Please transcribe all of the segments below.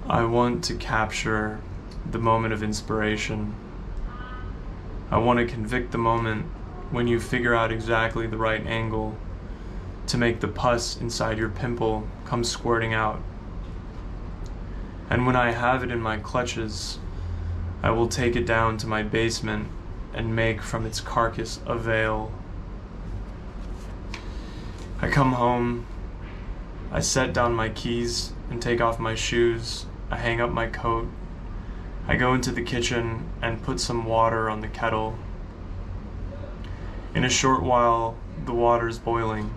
I want to capture the moment of inspiration. I want to convict the moment when you figure out exactly the right angle to make the pus inside your pimple come squirting out. And when I have it in my clutches, I will take it down to my basement and make from its carcass a veil. I come home, I set down my keys and take off my shoes. I hang up my coat. I go into the kitchen and put some water on the kettle. In a short while, the water's boiling.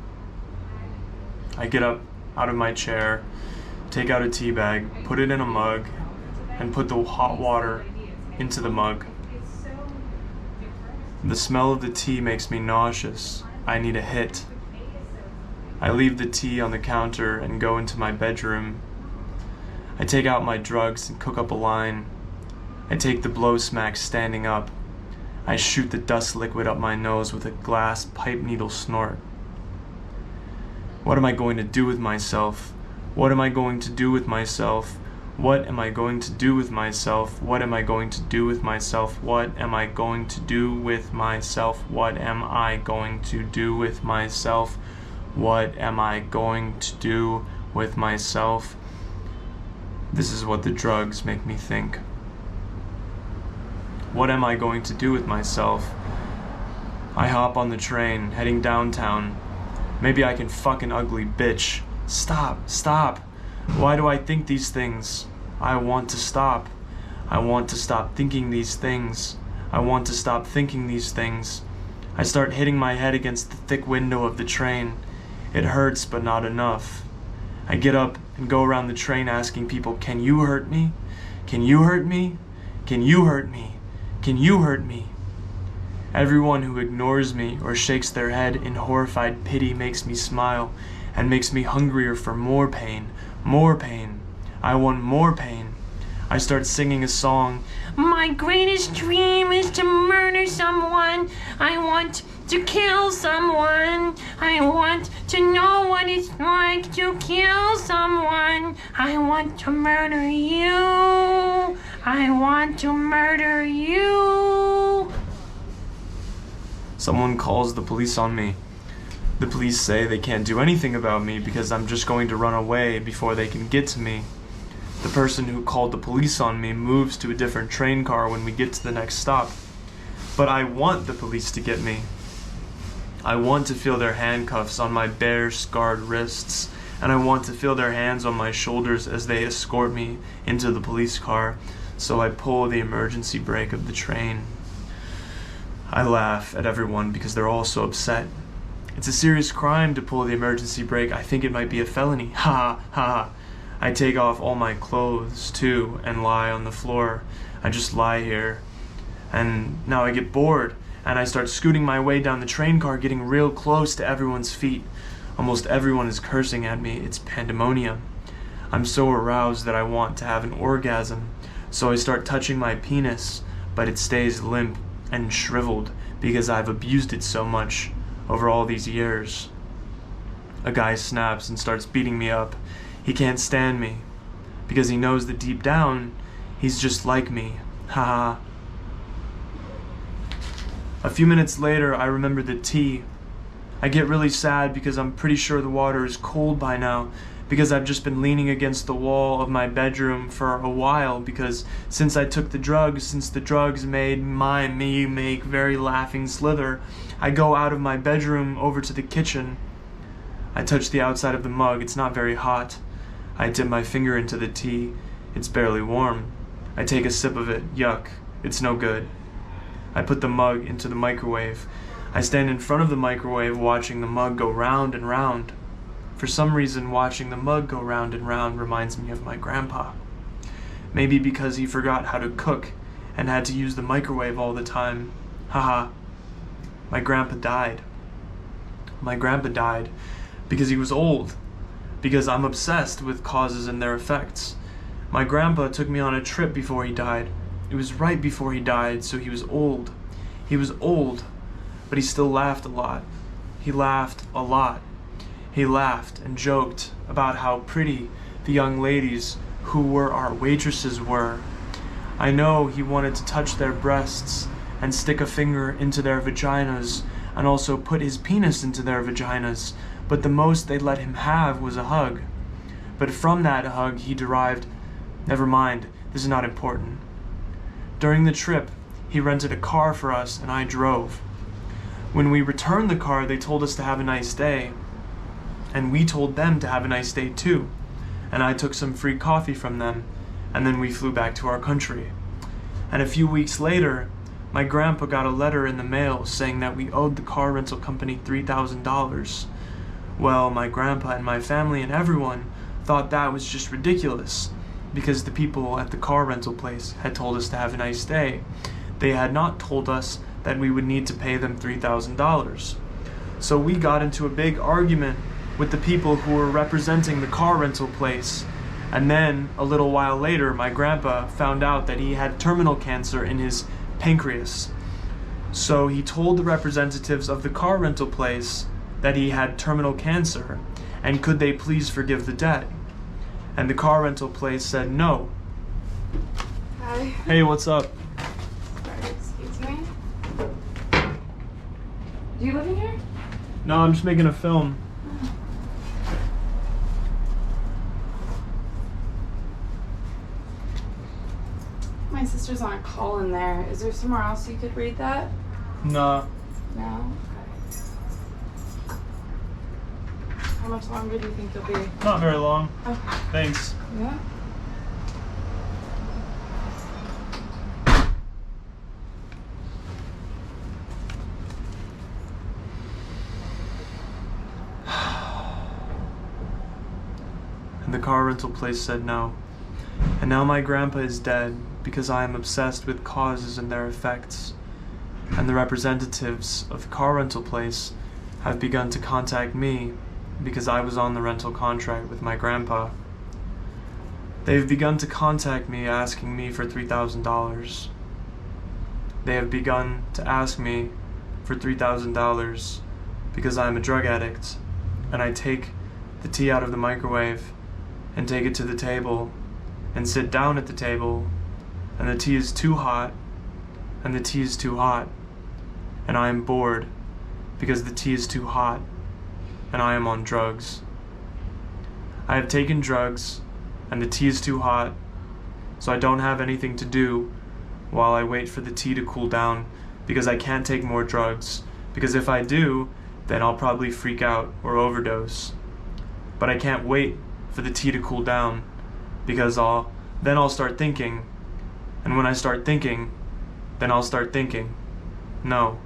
I get up out of my chair, take out a tea bag, put it in a mug, and put the hot water into the mug. The smell of the tea makes me nauseous. I need a hit. I leave the tea on the counter and go into my bedroom. I take out my drugs and cook up a line. I take the blow smack standing up. I shoot the dust liquid up my nose with a glass pipe needle snort. What am I going to do with myself? What am I going to do with myself? What am I going to do with myself? What am I going to do with myself? What am I going to do with myself? What am I going to do with myself? What am I going to do with myself? This is what the drugs make me think. What am I going to do with myself? I hop on the train, heading downtown. Maybe I can fuck an ugly bitch. Stop. Why do I think these things? I want to stop. I want to stop thinking these things. I want to stop thinking these things. I start hitting my head against the thick window of the train. It hurts, but not enough. I get up and go around the train asking people, can you hurt me? Can you hurt me? Can you hurt me? Can you hurt me? Everyone who ignores me or shakes their head in horrified pity makes me smile and makes me hungrier for more pain. More pain. I want more pain. I start singing a song. My greatest dream is to murder someone. I want to kill someone. I want to know what it's like to kill someone. I want to murder you. I want to murder you. Someone calls the police on me. The police say they can't do anything about me because I'm just going to run away before they can get to me. The person who called the police on me moves to a different train car when we get to the next stop. But I want the police to get me. I want to feel their handcuffs on my bare, scarred wrists, and I want to feel their hands on my shoulders as they escort me into the police car, so I pull the emergency brake of the train. I laugh at everyone because they're all so upset. It's a serious crime to pull the emergency brake. I think it might be a felony. Ha ha. I take off all my clothes too and lie on the floor. I just lie here. And now I get bored and I start scooting my way down the train car, getting real close to everyone's feet. Almost everyone is cursing at me. It's pandemonium. I'm so aroused that I want to have an orgasm. So I start touching my penis, but it stays limp and shriveled because I've abused it so much over all these years. A guy snaps and starts beating me up. He can't stand me because he knows that deep down he's just like me. Haha. A few minutes later, I remember the tea. I get really sad because I'm pretty sure the water is cold by now, because I've just been leaning against the wall of my bedroom for a while, because since I took the drugs, since the drugs made me make very laughing slither, I go out of my bedroom over to the kitchen. I touch the outside of the mug. It's not very hot. I dip my finger into the tea. It's barely warm. I take a sip of it. Yuck. It's no good. I put the mug into the microwave. I stand in front of the microwave watching the mug go round and round. For some reason, watching the mug go round and round reminds me of my grandpa. Maybe because he forgot how to cook and had to use the microwave all the time. Haha. My grandpa died. My grandpa died because he was old. Because I'm obsessed with causes and their effects. My grandpa took me on a trip before he died. It was right before he died, so he was old. He was old, but he still laughed a lot. He laughed a lot. He laughed and joked about how pretty the young ladies who our waitresses were. I know he wanted to touch their breasts and stick a finger into their vaginas and also put his penis into their vaginas, but the most they let him have was a hug. But from that hug he derived, never mind, this is not important. During the trip, he rented a car for us and I drove. When we returned the car, they told us to have a nice day, and we told them to have a nice day too, and I took some free coffee from them, and then we flew back to our country. And a few weeks later, my grandpa got a letter in the mail saying that we owed the car rental company $3,000. Well, my grandpa and my family and everyone thought that was just ridiculous, because the people at the car rental place had told us to have a nice day. They had not told us that we would need to pay them $3,000. So we got into a big argument with the people who were representing the car rental place. And then, a little while later, my grandpa found out that he had terminal cancer in his pancreas. So he told the representatives of the car rental place that he had terminal cancer, and could they please forgive the debt? And the car rental place said no. Hi. Hey, what's up? Sorry, excuse me. Do you live in here? No, I'm just making a film. My sister's on a call in there. Is there somewhere else you could read that? Nah. No? Okay. How much longer do you think you'll be? Not very long. Okay. Thanks. Yeah? And the car rental place said no. And now my grandpa is dead because I am obsessed with causes and their effects. And the representatives of the car rental place have begun to contact me because I was on the rental contract with my grandpa. They've begun to contact me asking me for $3,000. They have begun to ask me for $3,000 because I'm a drug addict and I take the tea out of the microwave and take it to the table and sit down at the table, and the tea is too hot and the tea is too hot, and I am bored because the tea is too hot and I am on drugs. I have taken drugs and the tea is too hot, so I don't have anything to do while I wait for the tea to cool down, because I can't take more drugs, because if I do, then I'll probably freak out or overdose. But I can't wait for the tea to cool down, because then I'll start thinking, and when I start thinking, then I'll start thinking. No,